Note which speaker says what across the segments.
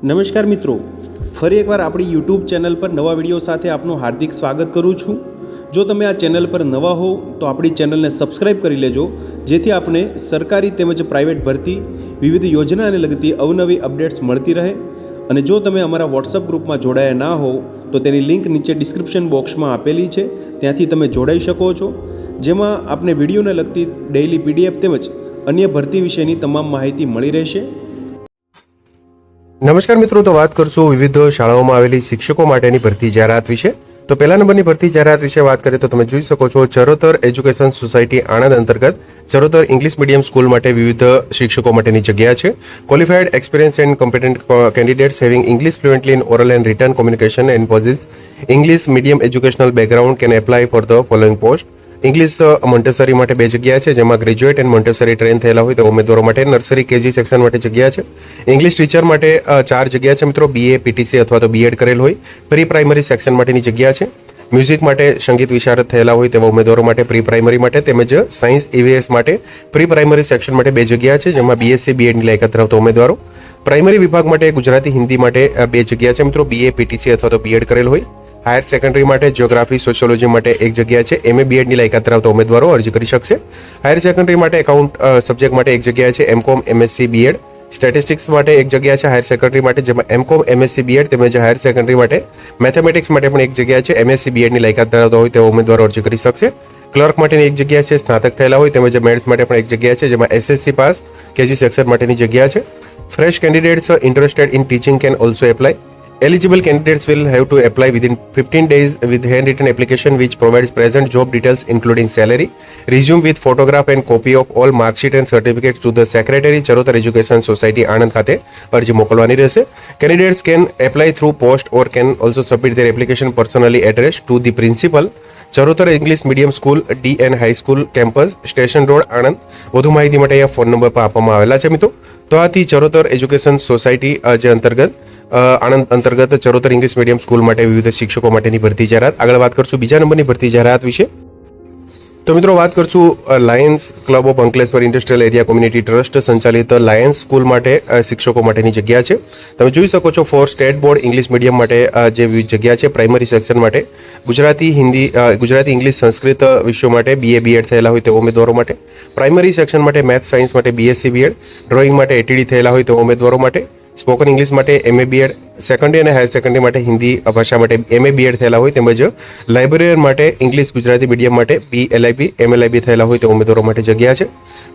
Speaker 1: નમસ્કાર મિત્રો, ફરી એકવાર આપણી યુટ્યુબ ચેનલ પર નવા વિડીયો સાથે આપનું હાર્દિક સ્વાગત કરું છું। જો તમે આ ચેનલ પર નવા હો તો આપણી ચેનલને સબસ્ક્રાઇબ કરી લેજો, જેથી આપને સરકારી તેમજ પ્રાઇવેટ ભરતી વિવિધ યોજનાને લગતી અવનવી અપડેટ્સ મળતી રહે। અને જો તમે અમારા વોટ્સઅપ ગ્રુપમાં જોડાયા ના હો તો તેની લિંક નીચે ડિસ્ક્રિપ્શન બોક્સમાં આપેલી છે, ત્યાંથી તમે જોડાઈ શકો છો, જેમાં આપને વિડીયોને લગતી ડેઇલી પીડીએફ તેમજ અન્ય ભરતી વિશેની તમામ માહિતી મળી રહેશે।
Speaker 2: નમસ્કાર મિત્રો, તો વાત કરશું વિવિધ શાળાઓમાં આવેલી શિક્ષકો માટેની ભરતી જાહેરાત વિશે। તો પહેલા નંબરની ભરતી જાહેરાત વિશે વાત કરીએ તો તમે જોઈ શકો છો, ચરોતર એજ્યુકેશન સોસાયટી આણંદ અંતર્ગત ચરોતર ઇંગ્લિશ મીડિયમ સ્કૂલ માટે વિવિધ શિક્ષકો માટેની જગ્યા છે। Qualified experience and competent candidates having English fluently in oral and return communication and possess English medium educational background can apply for the following post. English Montessori માટે 2 જગ્યા છે, જેમાં ગ્રેજ્યુએટ એન્ડ મોન્ટેસરી ટ્રેન થયેલા હોય તો ઉમેદવારો માટે, nursery KG section માટે જગ્યા છે। ઇંગ્લિશ ટીચર માટે 4 જગ્યા છે મિત્રો, બીએ પીટીસી અથવા તો બીએડ કરેલ હોય। પ્રી પ્રાઇમરી સેક્શન માટેની જગ્યા છે। મ્યુઝિક માટે સંગીત વિશારદ થયેલા હોય તેવા ઉમેદવારો માટે પ્રી પ્રાઇમરી માટે, તેમજ સાયન્સ ઈવીએસ માટે પ્રી પ્રાઇમરી સેક્શન માટે 2 જગ્યા છે, જેમાં બીએસસી બીએડની લાયકાત ધરાવતા ઉમેદવારો। પ્રાઇમરી વિભાગ માટે ગુજરાતી હિન્દી માટે 2 જગ્યા છે મિત્રો, બીએ પીટીસી અથવા તો બીએડ કરેલ હોય। હાયર સેકન્ડરી માટે જિયોગ્રાફી સોશિયોલોજી માટે 1 જગ્યા છે, એમએ બીએડની લાયકાત ધરાવતા ઉમેદવારો અરજી કરી શકશે। હાયર સેકન્ડરી માટે એકાઉન્ટ સબ્જેક્ટ માટે 1 જગ્યા છે, એમકોમ એમએસસી બીએડ। સ્ટેટિસ્ટિક્સ માટે 1 જગ્યા છે હાયર સેકન્ડરી માટે, જેમાં એમકોમ એમએસસી બીએડ, તેમજ હાયર સેકન્ડરી માટે મેથેમેટિક્સ માટે પણ 1 જગ્યા છે, એમએસસી બીએડની લાયકાત ધરાવતા હોય તેવા ઉમેદવારો અરજી કરી શકશે। ક્લર્ક માટેની 1 જગ્યા છે, સ્નાતક થયેલા હોય, તેમજ મેથ્સ માટે પણ 1 જગ્યા છે, જેમાં એસએસસી પાસ કેજી સેક્શન માટેની જગ્યા છે। Fresh candidates interested in teaching can also apply. Eligible candidates will have to apply within 15 days with handwritten application which provides present job details including salary, resume with photograph and copy of all mark sheet and certificates to the secretary, Charotar Education Society Anand ખાતે અરજી મોકલવાની રહેશે। Candidates can apply through post or can also submit their application personally addressed to the principal, Charotar English medium school DN high school campus station road Anand. વધુ માહિતી માટે અહીંયા phone number પર આપવામાં આવેલા છે મિત્રો। તો આથી ચરોતર એજ્યુકેશન સોસાયટી જે અંતર્ગત આણંદ અંતર્ગત ચરોતર ઇંગ્લિશ મીડિયમ સ્કૂલ માટે વિવિધ શિક્ષકો માટેની ભરતી જાહેરાત। આગળ વાત કરશું બીજા નંબરની ભરતી જાહેરાત વિશે। તો મિત્રો વાત કરશું lions club of Ankleshwar industrial area community trust સંચાલિત લાયન્સ સ્કૂલ માટે શિક્ષકો માટેની જગ્યા છે। તમે જોઈ શકો છો, for state board English medium માટે જે વિવિધ જગ્યા છે, પ્રાઇમરી સેક્શન માટે ગુજરાતી હિન્દી ગુજરાતી ઇંગ્લિશ સંસ્કૃત વિષયો માટે બીએ બીએડ થયેલા હોય તેવા ઉમેદવારો માટે, પ્રાઇમરી સેક્શન માટે મેથ્સ સાયન્સ માટે બીએસસી બીએડ, ડ્રોઈંગ માટે એટીડી થયેલા હોય તેવા ઉમેદવારો માટે, સ્પોકન ઇંગ્લિશ માટે એમએ બીએડ, સેકન્ડરી અને હાયર સેકન્ડરી માટે હિન્દી ભાષા માટે એમએ બીએડ થયેલા હોય, તેમજ લાઇબ્રેરિયન માટે ઇંગ્લિશ ગુજરાતી મીડિયમ માટે બીએલઆઈબી એમએલઆઈબી થયેલા હોય તેવા ઉમેદવારો માટે જગ્યા છે।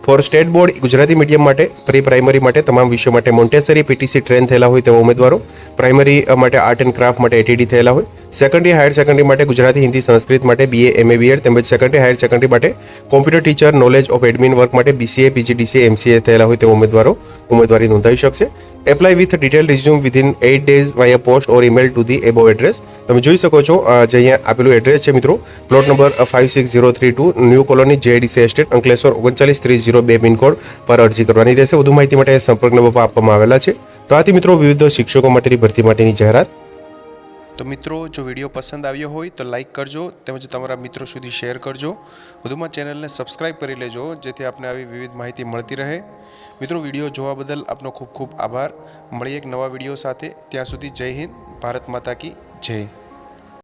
Speaker 2: For state board Gujarati medium માટે પ્રી પ્રાઇમરી માટે તમામ વિષયો માટે મોન્ટેસરી પીટીસી ટ્રેન થયેલા હોય તેવા ઉમેદવારો, પ્રાઇમરી માટે આર્ટ એન્ડ ક્રાફ્ટ માટે એટીડી થયેલા હોય, સેકન્ડરી હાયર સેકન્ડરી માટે ગુજરાતી હિન્દી સંસ્કૃત માટે બીએ એમએ બીએડ, તેમજ સેકન્ડરી હાયર સેકન્ડરી માટે computer teacher knowledge of admin work માટે બીસીએ પીજીડીસીએ એમસીએ થયેલા હોય તેવા ઉમેદવારો ઉમેદવારી નોંધાવી શકશે। Apply with detail resume within 8 days via post or email to the above address. તમે જોઈ શકો છો, જે અહીંયા આપેલું એડ્રેસ છે મિત્રો, plot number 56032 new colony JDC estate Ankleshwar 39302 pin code પર અરજી કરવાની રહેશે। વધુ માહિતી માટે સંપર્ક નંબર પર આપવામાં આવેલા છે। તો આથી મિત્રો વિવિધ શિક્ષકો માટેની ભરતી માટેની જાહેરાત।
Speaker 1: તો મિત્રો, જો વિડીયો પસંદ આવ્યો હોય તો લાઇક કરજો, તેમજ તમારા મિત્રો સુધી શેર કરજો। વધુમાં ચેનલને સબસ્ક્રાઇબ કરી લેજો, જેથી આપને આવી વિવિધ માહિતી મળતી રહે। મિત્રો, વિડીયો જોવા બદલ આપનો ખૂબ ખૂબ આભાર। મળીએ એક નવા વિડીયો સાથે, ત્યાં સુધી જય હિન્દ, ભારત માતા કી જય।